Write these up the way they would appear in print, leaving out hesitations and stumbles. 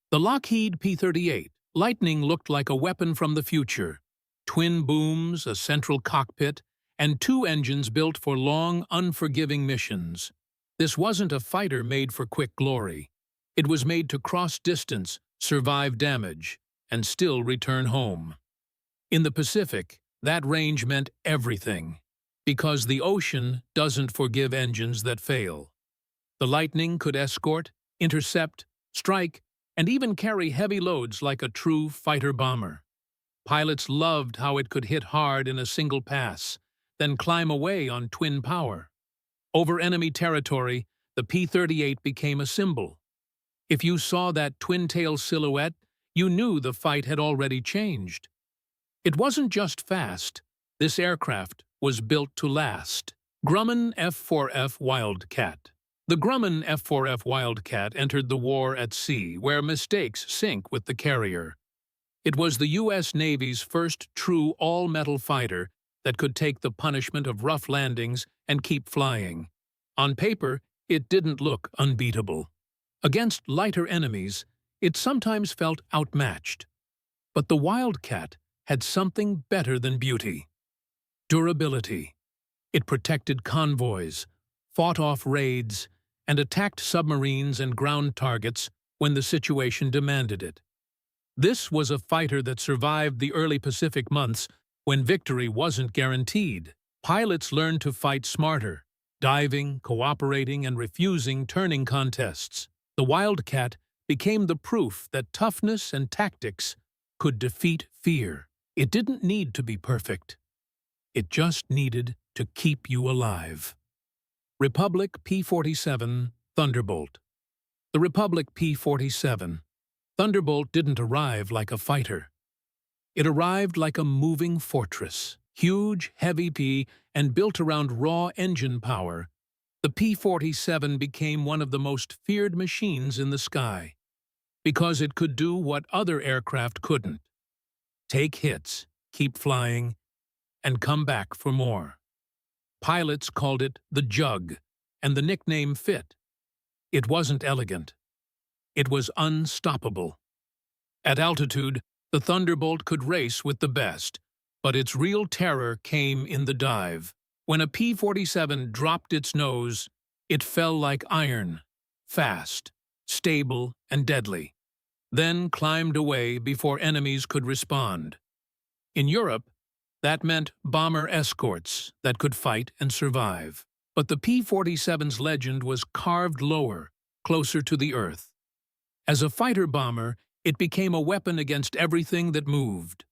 The Lockheed P-38 Lightning looked like a weapon from the future. Twin booms, a central cockpit, and two engines built for long, unforgiving missions. This wasn't a fighter made for quick glory. It was made to cross distance, survive damage, and still return home. In the Pacific, that range meant everything, because the ocean doesn't forgive engines that fail. The Lightning could escort, intercept, strike, and even carry heavy loads like a true fighter-bomber. Pilots loved how it could hit hard in a single pass, then climb away on twin power. Over enemy territory, the P-38 became a symbol. If you saw that twin-tail silhouette, you knew the fight had already changed. It wasn't just fast. This aircraft was built to last. Grumman F4F Wildcat. The Grumman F4F Wildcat entered the war at sea, where mistakes sink with the carrier. It was the U.S. Navy's first true all-metal fighter that could take the punishment of rough landings and keep flying. On paper, it didn't look unbeatable. Against lighter enemies, it sometimes felt outmatched. But the Wildcat had something better than beauty. Durability. It protected convoys, fought off raids, and attacked submarines and ground targets when the situation demanded it. This was a fighter that survived the early Pacific months when victory wasn't guaranteed. Pilots learned to fight smarter, diving, cooperating, and refusing turning contests. The Wildcat became the proof that toughness and tactics could defeat fear. It didn't need to be perfect. It just needed to keep you alive. Republic P-47 Thunderbolt. The Republic P-47 Thunderbolt didn't arrive like a fighter. It arrived like a moving fortress, huge, heavy, and built around raw engine power. The P-47 became one of the most feared machines in the sky, because it could do what other aircraft couldn't. Take hits, keep flying, and come back for more. Pilots called it the Jug, and the nickname fit. It wasn't elegant. It was unstoppable. At altitude, the Thunderbolt could race with the best, but its real terror came in the dive. When a P-47 dropped its nose, it fell like iron, fast, stable, and deadly, then climbed away before enemies could respond. In Europe, that meant bomber escorts that could fight and survive. But the P-47's legend was carved lower, closer to the earth. As a fighter-bomber, it became a weapon against everything that moved.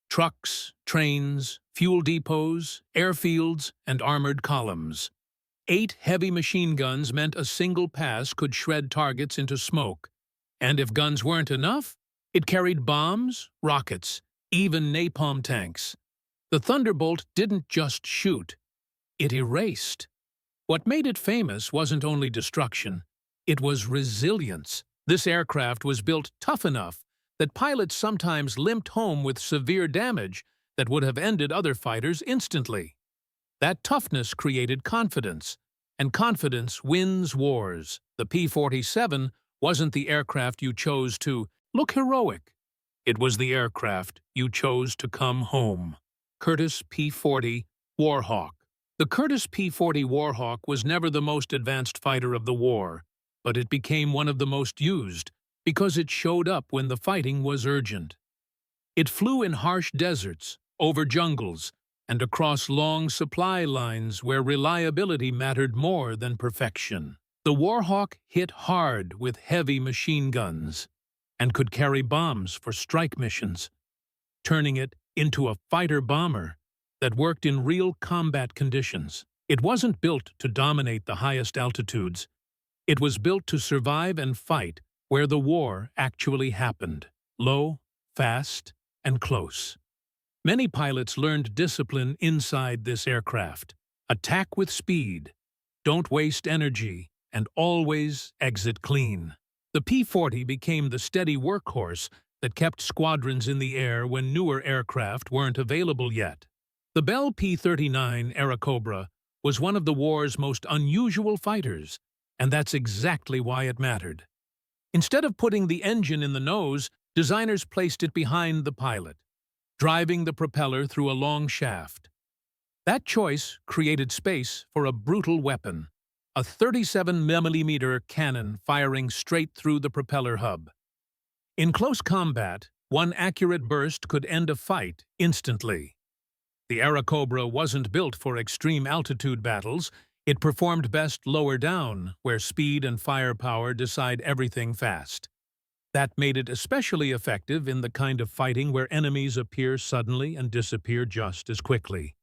Trucks, trains, fuel depots, airfields, and armored columns. 8 heavy machine guns meant a single pass could shred targets into smoke. And if guns weren't enough, it carried bombs, rockets, even napalm tanks. The Thunderbolt didn't just shoot, it erased. What made it famous wasn't only destruction, it was resilience. This aircraft was built tough enough that pilots sometimes limped home with severe damage that would have ended other fighters instantly. That toughness created confidence, and confidence wins wars. The P-47 wasn't the aircraft you chose to look heroic. It was the aircraft you chose to come home. Curtiss P-40 Warhawk. The Curtiss P-40 Warhawk was never the most advanced fighter of the war, but it became one of the most used because it showed up when the fighting was urgent. It flew in harsh deserts, over jungles, and across long supply lines where reliability mattered more than perfection. The Warhawk hit hard with heavy machine guns and could carry bombs for strike missions, turning it into a fighter-bomber that worked in real combat conditions. It wasn't built to dominate the highest altitudes. It was built to survive and fight where the war actually happened, low, fast, and close. Many pilots learned discipline inside this aircraft. Attack with speed, don't waste energy, and always exit clean. The P-40 became the steady workhorse that kept squadrons in the air when newer aircraft weren't available yet. The Bell P-39 Airacobra was one of the war's most unusual fighters, and that's exactly why it mattered. Instead of putting the engine in the nose, designers placed it behind the pilot, driving the propeller through a long shaft. That choice created space for a brutal weapon, a 37mm cannon firing straight through the propeller hub. In close combat, one accurate burst could end a fight instantly. The Airacobra wasn't built for extreme altitude battles. It performed best lower down, where speed and firepower decide everything fast. That made it especially effective in the kind of fighting where enemies appear suddenly and disappear just as quickly.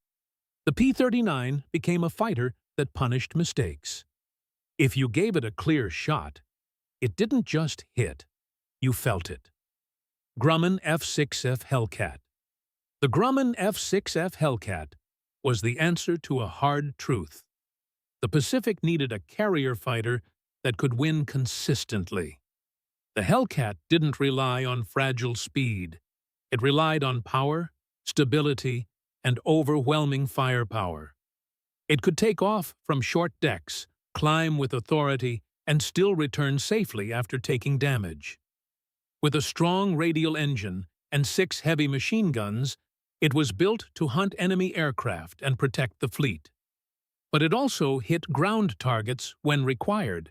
The P-39 became a fighter that punished mistakes. If you gave it a clear shot, it didn't just hit, you felt it. Grumman F6F Hellcat. The Grumman F6F Hellcat was the answer to a hard truth. The Pacific needed a carrier fighter that could win consistently. The Hellcat didn't rely on fragile speed. It relied on power, stability, and overwhelming firepower. It could take off from short decks, climb with authority, and still return safely after taking damage. With a strong radial engine and 6 heavy machine guns, it was built to hunt enemy aircraft and protect the fleet. But it also hit ground targets when required,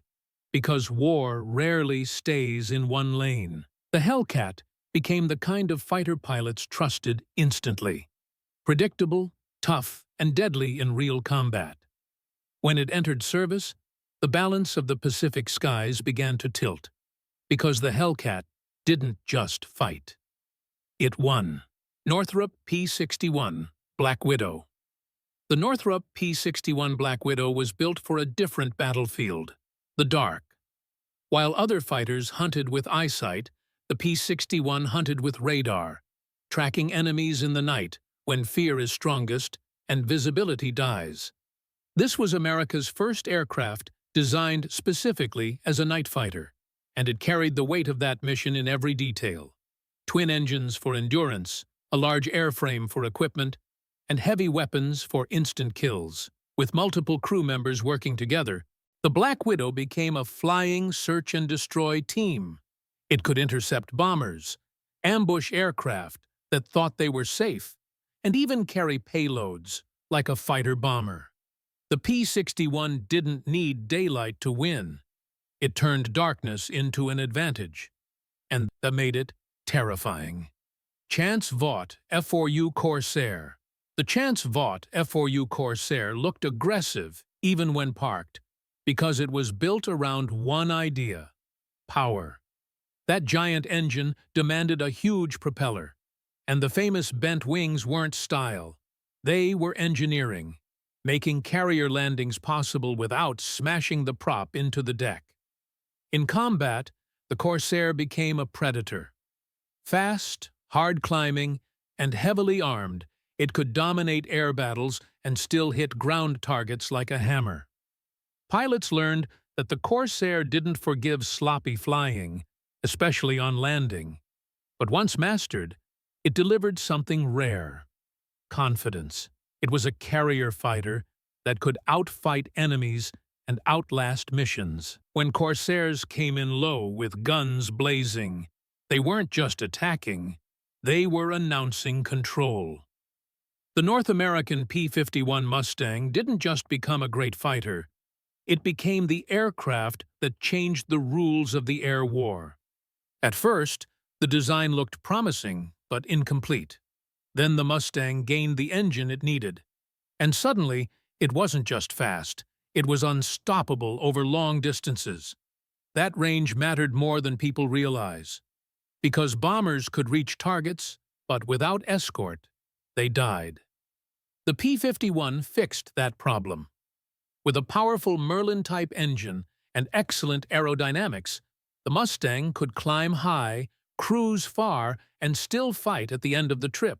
because war rarely stays in one lane. The Hellcat became the kind of fighter pilots trusted instantly. Predictable, tough, and deadly in real combat. When it entered service, the balance of the Pacific skies began to tilt, because the Hellcat didn't just fight. It won. Northrop P-61 Black Widow. The Northrop P-61 Black Widow was built for a different battlefield, the dark. While other fighters hunted with eyesight, the P-61 hunted with radar, tracking enemies in the night when fear is strongest and visibility dies. This was America's first aircraft designed specifically as a night fighter, and it carried the weight of that mission in every detail. Twin engines for endurance, a large airframe for equipment, and heavy weapons for instant kills. With multiple crew members working together, the Black Widow became a flying search-and-destroy team. It could intercept bombers, ambush aircraft that thought they were safe, and even carry payloads like a fighter-bomber. The P-61 didn't need daylight to win. It turned darkness into an advantage, and that made it terrifying. Chance Vought F4U Corsair. The Chance Vought F4U Corsair looked aggressive even when parked, because it was built around one idea: power. That giant engine demanded a huge propeller, and the famous bent wings weren't style. They were engineering, making carrier landings possible without smashing the prop into the deck. In combat, the Corsair became a predator. Fast, hard climbing, and heavily armed, it could dominate air battles and still hit ground targets like a hammer. Pilots learned that the Corsair didn't forgive sloppy flying, especially on landing. But once mastered, it delivered something rare: confidence. It was a carrier fighter that could outfight enemies and outlast missions. When Corsairs came in low with guns blazing, they weren't just attacking, they were announcing control. The North American P-51 Mustang didn't just become a great fighter, it became the aircraft that changed the rules of the air war. At first, the design looked promising, but incomplete. Then the Mustang gained the engine it needed. And suddenly, it wasn't just fast, it was unstoppable over long distances. That range mattered more than people realize. Because bombers could reach targets, but without escort, they died. The P-51 fixed that problem. With a powerful Merlin-type engine and excellent aerodynamics, the Mustang could climb high, cruise far, and still fight at the end of the trip.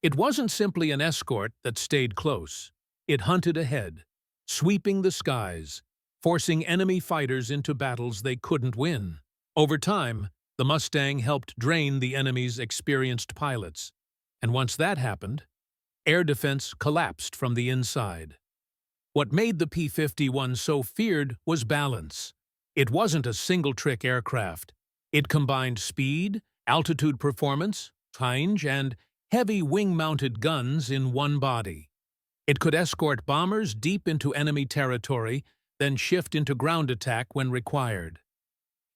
It wasn't simply an escort that stayed close. It hunted ahead, sweeping the skies, forcing enemy fighters into battles they couldn't win. Over time, the Mustang helped drain the enemy's experienced pilots, and once that happened, air defense collapsed from the inside. What made the P-51 so feared was balance. It wasn't a single-trick aircraft. It combined speed, altitude performance, range, and heavy wing-mounted guns in one body. It could escort bombers deep into enemy territory, then shift into ground attack when required.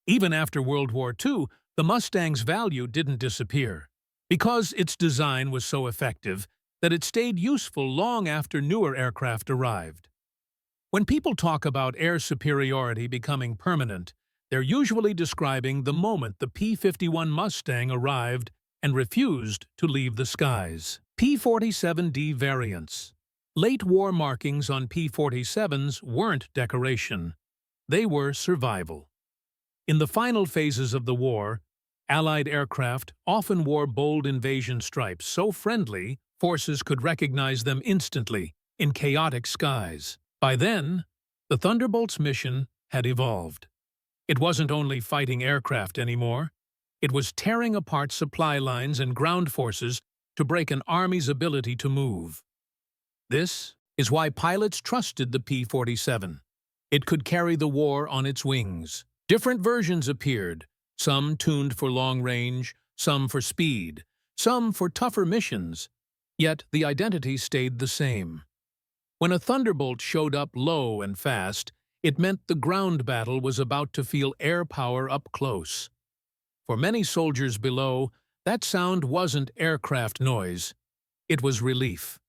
Even after World War II, the Mustang's value didn't disappear, because its design was so effective that it stayed useful long after newer aircraft arrived. When people talk about air superiority becoming permanent, they're usually describing the moment the P-51 Mustang arrived and refused to leave the skies. P-47D Variants. Late war markings on P-47s weren't decoration. They were survival. In the final phases of the war, Allied aircraft often wore bold invasion stripes so friendly forces could recognize them instantly in chaotic skies. By then, the Thunderbolt's mission had evolved. It wasn't only fighting aircraft anymore. It was tearing apart supply lines and ground forces to break an army's ability to move. This is why pilots trusted the P-47. It could carry the war on its wings. Different versions appeared, some tuned for long range, some for speed, some for tougher missions. Yet the identity stayed the same. When a Thunderbolt showed up low and fast, it meant the ground battle was about to feel air power up close. For many soldiers below, that sound wasn't aircraft noise. It was relief.